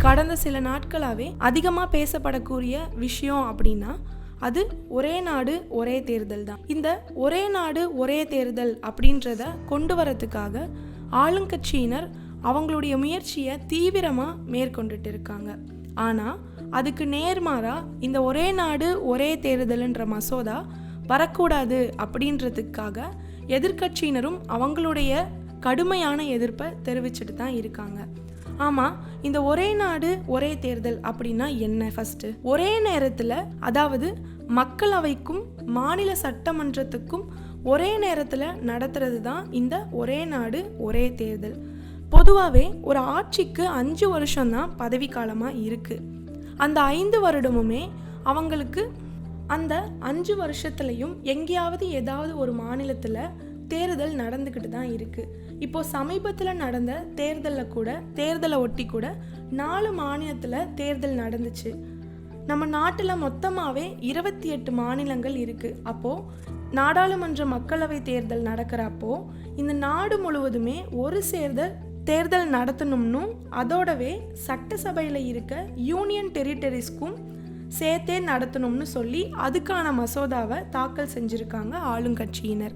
கடந்த சில நாட்களாகவே அதிகமாக பேசப்படக்கூடிய விஷயம் அப்படின்னா அது ஒரே நாடு ஒரே தேர்தல் தான். இந்த ஒரே நாடு ஒரே தேர்தல் அப்படின்றத கொண்டு வரதுக்காக ஆளுங்கட்சியினர் அவங்களுடைய முயற்சியை தீவிரமாக மேற்கொண்டுட்டு இருக்காங்க. ஆனால் அதுக்கு நேர்மாறாக இந்த ஒரே நாடு ஒரே தேர்தல்ன்ற மசோதா வரக்கூடாது அப்படின்றதுக்காக எதிர்கட்சியினரும் அவங்களுடைய கடுமையான எதிர்ப்பை தெரிவிச்சுட்டு தான் இருக்காங்க. ஆமாம், இந்த ஒரே நாடு ஒரே தேர்தல் அப்படின்னா என்ன? ஃபஸ்ட்டு, ஒரே நேரத்தில், அதாவது மக்களவைக்கும் மாநில சட்டமன்றத்துக்கும் ஒரே நேரத்தில் நடத்துறது தான் இந்த ஒரே நாடு ஒரே தேர்தல். பொதுவாகவே ஒரு ஆட்சிக்கு 5 வருஷம்தான் பதவிக்காலமாக இருக்குது. அந்த 5 வருடமுமே அவங்களுக்கு அந்த 5 வருஷத்துலையும் எங்கேயாவது ஏதாவது ஒரு மாநிலத்தில் தேர்தல் நடந்துக்கிட்டு தான் இருக்குது. இப்போது சமீபத்தில் நடந்த தேர்தலை ஒட்டி கூட 4 மாநிலத்தில் தேர்தல் நடந்துச்சு. நம்ம நாட்டில் மொத்தமாகவே 28 மாநிலங்கள் இருக்குது. அப்போது நாடாளுமன்ற மக்களவை தேர்தல் நடக்கிறப்போ இந்த நாடு முழுவதுமே ஒரு தேர்தல் நடத்தணும்னு அதோடவே சட்டசபையில் இருக்க யூனியன் டெரிட்டரிஸ்க்கும் சேர்த்தே நடத்தணும்னு சொல்லி அதுக்கான மசோதாவை தாக்கல் செஞ்சுருக்காங்க ஆளுங்கட்சியினர்.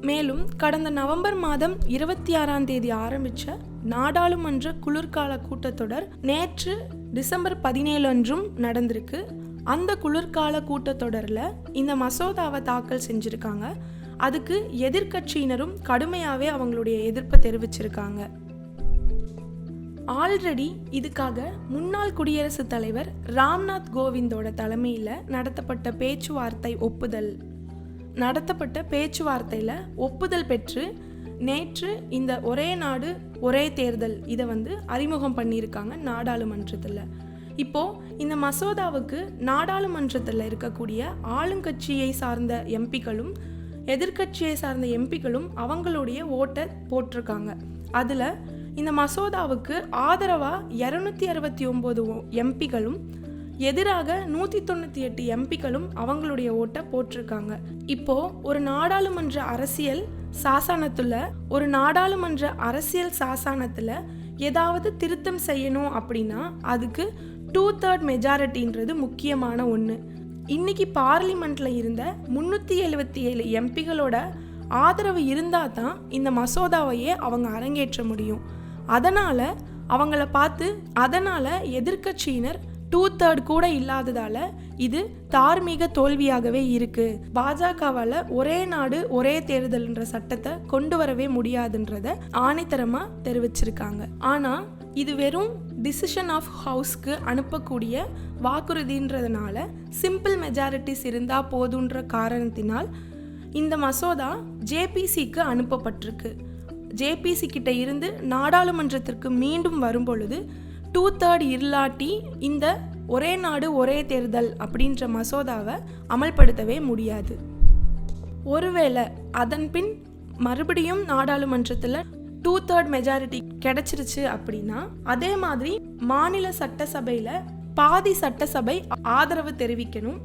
மேலும் கடந்த நவம்பர் மாதம் 26ஆம் தேதி ஆரம்பித்த நாடாளுமன்ற குளிர்கால கூட்டத்தொடர் நேற்று டிசம்பர் 17 அன்றும் நடந்திருக்கு. அந்த குளிர்கால கூட்டத்தொடரில் இந்த மசோதாவை தாக்கல் செஞ்சுருக்காங்க. அதுக்கு எதிர்கட்சியினரும் கடுமையாகவே அவங்களுடைய எதிர்ப்பை தெரிவிச்சிருக்காங்க. ஆல்ரெடி இதுக்காக முன்னாள் குடியரசுத் தலைவர் ராம்நாத் கோவிந்தோட தலைமையில் நடத்தப்பட்ட பேச்சுவார்த்தையில் ஒப்புதல் பெற்று நேற்று இந்த ஒரே நாடு ஒரே தேர்தல் இதை அறிமுகம் பண்ணியிருக்காங்க நாடாளுமன்றத்தில். இப்போது இந்த மசோதாவுக்கு நாடாளுமன்றத்தில் இருக்கக்கூடிய ஆளுங்கட்சியை சார்ந்த எம்பிக்களும் எதிர்கட்சியை சார்ந்த எம்பிக்களும் அவங்களுடைய ஓட்டை போட்டிருக்காங்க. அதில் இந்த மசோதாவுக்கு ஆதரவாக 269 எம்பிக்களும் எதிராக 198 எம்பிக்களும் அவங்களுடைய ஓட்டை போட்டிருக்காங்க. இப்போது ஒரு நாடாளுமன்ற அரசியல் சாசனத்தில் ஏதாவது திருத்தம் செய்யணும் அப்படின்னா அதுக்கு 2/3 மெஜாரிட்டின்றது முக்கியமான ஒன்று. இன்னைக்கு பார்லிமெண்ட்டில் இருந்த 377 எம்பிகளோட ஆதரவு இருந்தால் தான் இந்த மசோதாவையே அவங்க அரங்கேற்ற முடியும். அதனால் எதிர்கட்சியினர் 2/3 கூட இல்லாததால் இது தார்மீக தோல்வியாகவே இருக்குது. பாஜகவால் ஒரே நாடு ஒரே தேர்தல்ன்ற சட்டத்தை கொண்டு வரவே முடியாதுன்றதை ஆணித்தரமாக தெரிவிச்சிருக்காங்க. ஆனால் இது வெறும் டிசிஷன் ஆஃப் ஹவுஸ்க்கு அனுப்பக்கூடிய வாக்குறுதின்றதுனால சிம்பிள் மெஜாரிட்டிஸ் இருந்தால் போதுன்ற காரணத்தினால் இந்த மசோதா ஜேபிசிக்கு அனுப்பப்பட்டிருக்கு. ஜேபிசி கிட்ட இருந்து நாடாளுமன்றத்திற்கு மீண்டும் வரும்பொழுது 2/3 இல்லாட்டி இந்த ஒரே நாடு ஒரே தேர்தல் அப்படின்ற மசோதாவை அமல்படுத்தவே முடியாது. ஒருவேளை அதன் பின் மறுபடியும் நாடாளுமன்றத்தில் 2/3 மெஜாரிட்டி கிடைச்சிருச்சு அப்படின்னா அதே மாதிரி மாநில சட்டசபையில் பாதி சட்டசபை ஆதரவு தெரிவிக்கணும்.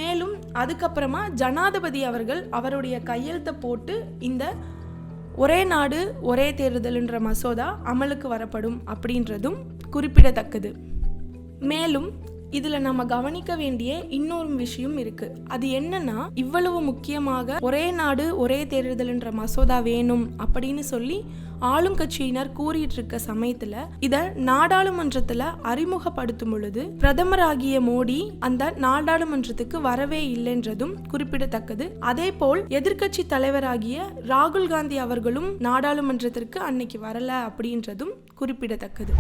மேலும் அதுக்கப்புறமா ஜனாதிபதி அவர்கள் அவருடைய கையெழுத்தை போட்டு இந்த ஒரே நாடு ஒரே தேர்தல்ன்ற மசோதா அமலுக்கு வரப்படும் அப்படின்றதும் குறிப்பிடத்தக்கது. மேலும் இதில் நம்ம கவனிக்க வேண்டிய இன்னொரு விஷயம் இருக்குது. அது என்னன்னா, இவ்வளவு முக்கியமாக ஒரே நாடு ஒரே தேர்தல்ன்ற மசோதா வேணும் அப்படின்னு சொல்லி ஆளுங்கட்சியினர் கூறிட்டு இருக்க சமயத்தில் இதை நாடாளுமன்றத்தில் அறிமுகப்படுத்தும் பொழுது பிரதமராகிய மோடி அந்த நாடாளுமன்றத்துக்கு வரவே இல்லைன்றதும் குறிப்பிடத்தக்கது. அதே போல் எதிர்கட்சி தலைவராகிய ராகுல் காந்தி அவர்களும் நாடாளுமன்றத்திற்கு அன்னைக்கு வரல அப்படின்றதும் குறிப்பிடத்தக்கது.